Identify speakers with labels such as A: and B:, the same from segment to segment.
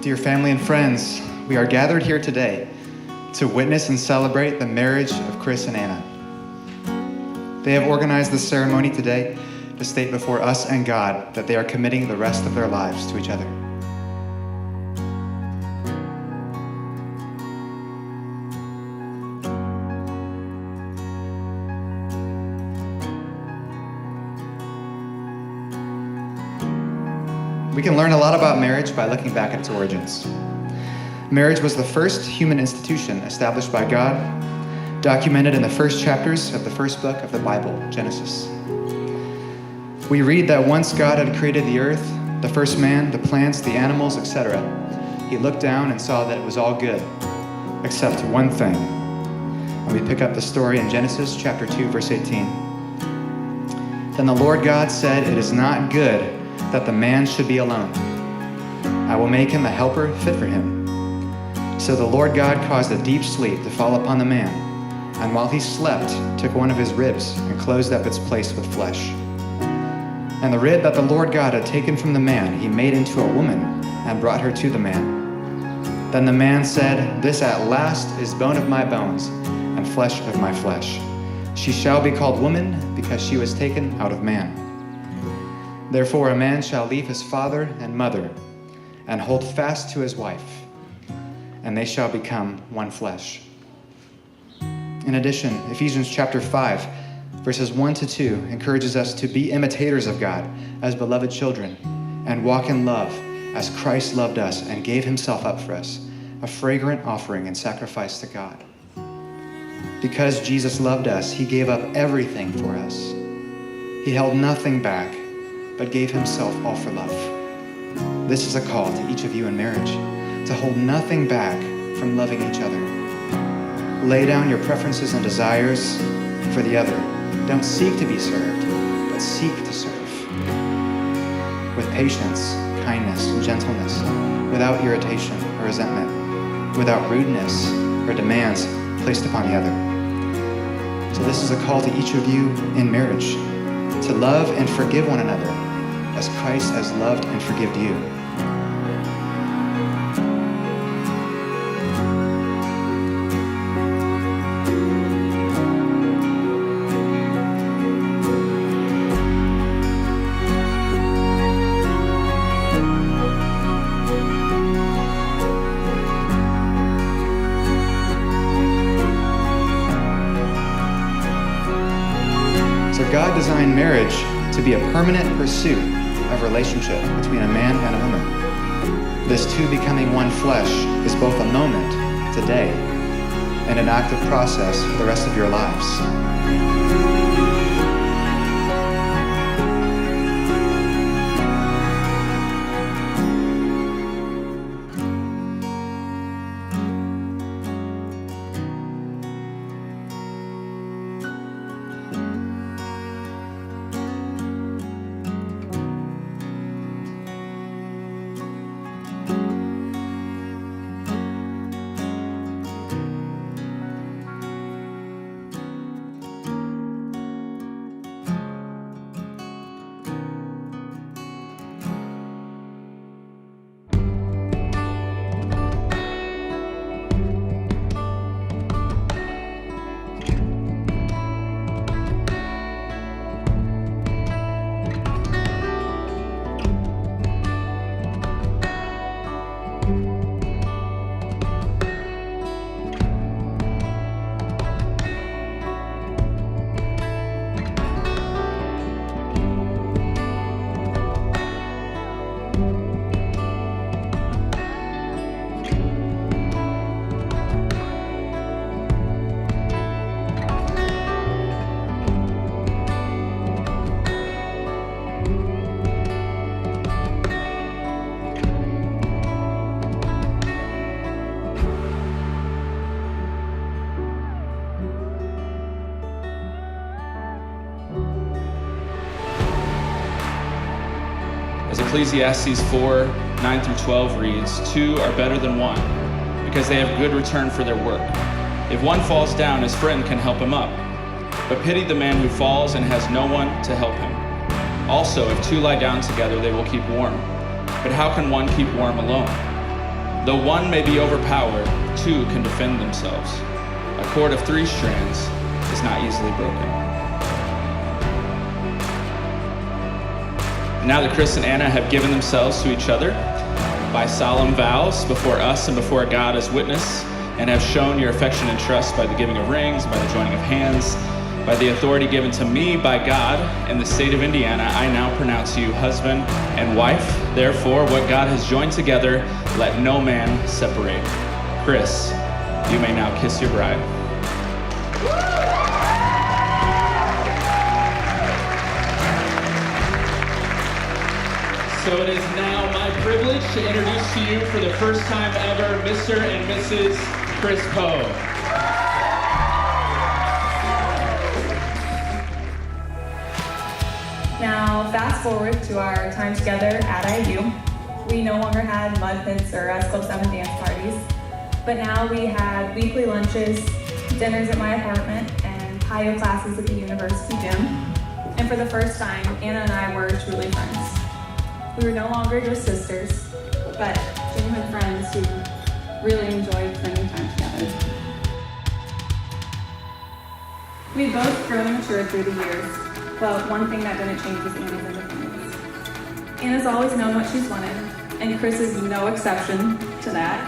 A: Dear family and friends, we are gathered here today to witness and celebrate the marriage of Chris and Anna. They have organized this ceremony today to state before us and God that they are committing the rest of their lives to each other. We can learn a lot about marriage by looking back at its origins. Marriage was the first human institution established by God, documented in the first chapters of the first book of the Bible, Genesis. We read that once God had created the earth, the first man, the plants, the animals, etc., he looked down and saw that it was all good, except one thing. And we pick up the story in Genesis chapter 2, verse 18. Then the Lord God said, "It is not good that the man should be alone. I will make him a helper fit for him." So the Lord God caused a deep sleep to fall upon the man, and while he slept, took one of his ribs and closed up its place with flesh. And the rib that the Lord God had taken from the man, he made into a woman and brought her to the man. Then the man said, "This at last is bone of my bones and flesh of my flesh. She shall be called woman because she was taken out of man. Therefore a man shall leave his father and mother and hold fast to his wife, and they shall become one flesh." In addition, Ephesians chapter 5, verses 1 to 2 encourages us to be imitators of God as beloved children and walk in love as Christ loved us and gave himself up for us, a fragrant offering and sacrifice to God. Because Jesus loved us, he gave up everything for us. He held nothing back, but gave himself all for love. This is a call to each of you in marriage, to hold nothing back from loving each other. Lay down your preferences and desires for the other. Don't seek to be served, but seek to serve. With patience, kindness, and gentleness, without irritation or resentment, without rudeness or demands placed upon the other. So this is a call to each of you in marriage, to love and forgive one another as Christ has loved and forgiven you. So God designed marriage to be a permanent pursuit of relationship between a man and a woman. This two becoming one flesh is both a moment, today, and an active process for the rest of your lives.
B: As Ecclesiastes 4, 9 through 12 reads, "Two are better than one, because they have good return for their work. If one falls down, his friend can help him up. But pity the man who falls and has no one to help him. Also, if two lie down together, they will keep warm. But how can one keep warm alone? Though one may be overpowered, two can defend themselves. A cord of 3 strands is not easily broken. Now that Chris and Anna have given themselves to each other by solemn vows before us and before God as witness, and have shown your affection and trust by the giving of rings, by the joining of hands, by the authority given to me by God in the state of Indiana, I now pronounce you husband and wife. Therefore, what God has joined together, let no man separate. Chris, you may now kiss your bride. So it is now my privilege to introduce to you for the first time ever, Mr. and Mrs. Chris Poe.
C: Now, fast forward to our time together at IU. We no longer had mud pits or S Club 7 dance parties, but now we had weekly lunches, dinners at my apartment, and PIO classes at the university gym. And for the first time, Anna and I were truly friends. We were no longer just sisters, but genuine friends who really enjoyed spending time together. We both grown and matured through the years. But one thing that didn't change was Anna's independence. Anna's always known what she's wanted, and Chris is no exception to that.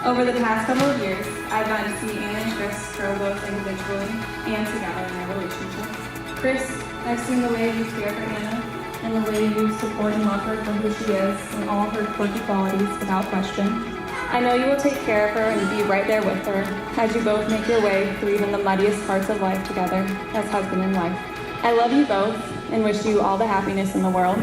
C: Over the past couple of years, I've gotten to see Anna and Chris grow both individually and together in their relationship. Chris, I've seen the way you care for Anna, and the way you support and love her for who she is and all her quirky qualities without question. I know you will take care of her and be right there with her as you both make your way through even the muddiest parts of life together as husband and wife. I love you both and wish you all the happiness in the world.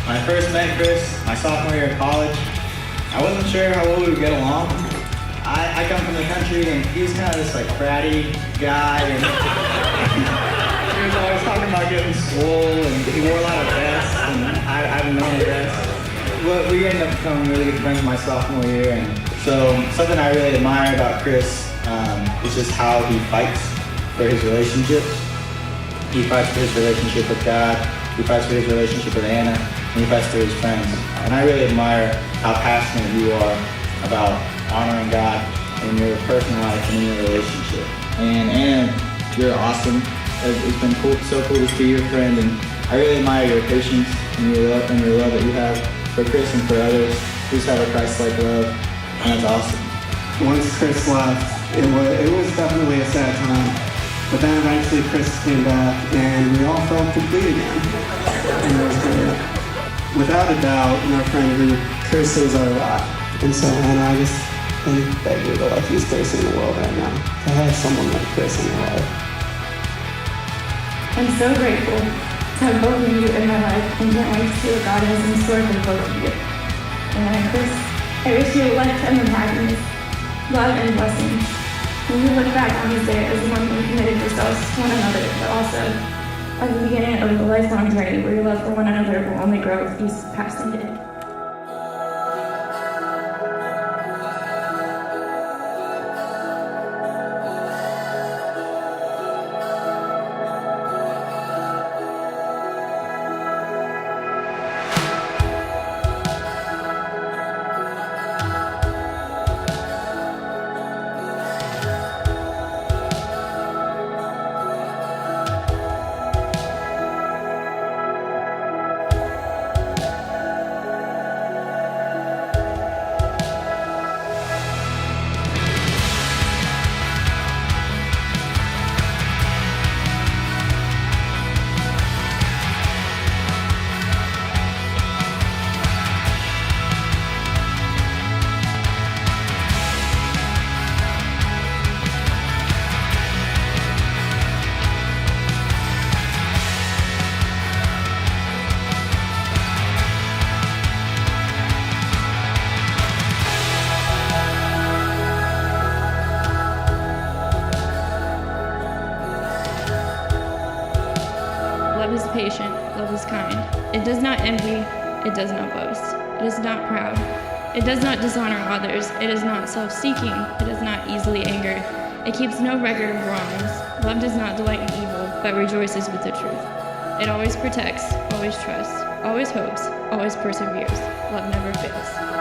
D: When I first met Chris, my sophomore year of college, I wasn't sure how well we would get along. I come from the country and he was kind of this like bratty guy and he was always talking about getting swole and he wore a lot of vests and I haven't known the rest. But we ended up becoming really good friends my sophomore year, and so something I really admire about Chris is just how he fights for his relationships. He fights for his relationship with God, he fights for his relationship with Anna, and he fights for his friends. And I really admire how passionate you are about honoring God in your personal life and in your relationship. And Anna, you're awesome. It's been so cool to see your friend, and I really admire your patience and your love that you have for Chris and for others. You just have a Christ-like love, and that's awesome.
E: Once Chris left, it was definitely a sad time. But then eventually Chris came back, and we all felt complete again. And it was great. Without a doubt, in our friend group, Chris is our rock. And so, Anna, I just think that you're the luckiest person in the world right now to have someone like Chris in your life.
C: I'm so grateful to have both of you in my life and can't wait to see what God has in store for both of you. And Chris, I wish you a lifetime of happiness, love, and blessings. When you look back on this day as one who committed yourselves to one another, but also at the beginning of a lifelong journey where your love for one another will only grow with each passing day.
F: Love is patient, love is kind. It does not envy, it does not boast. It is not proud. It does not dishonor others. It is not self-seeking. It is not easily angered. It keeps no record of wrongs. Love does not delight in evil, but rejoices with the truth. It always protects, always trusts, always hopes, always perseveres. Love never fails.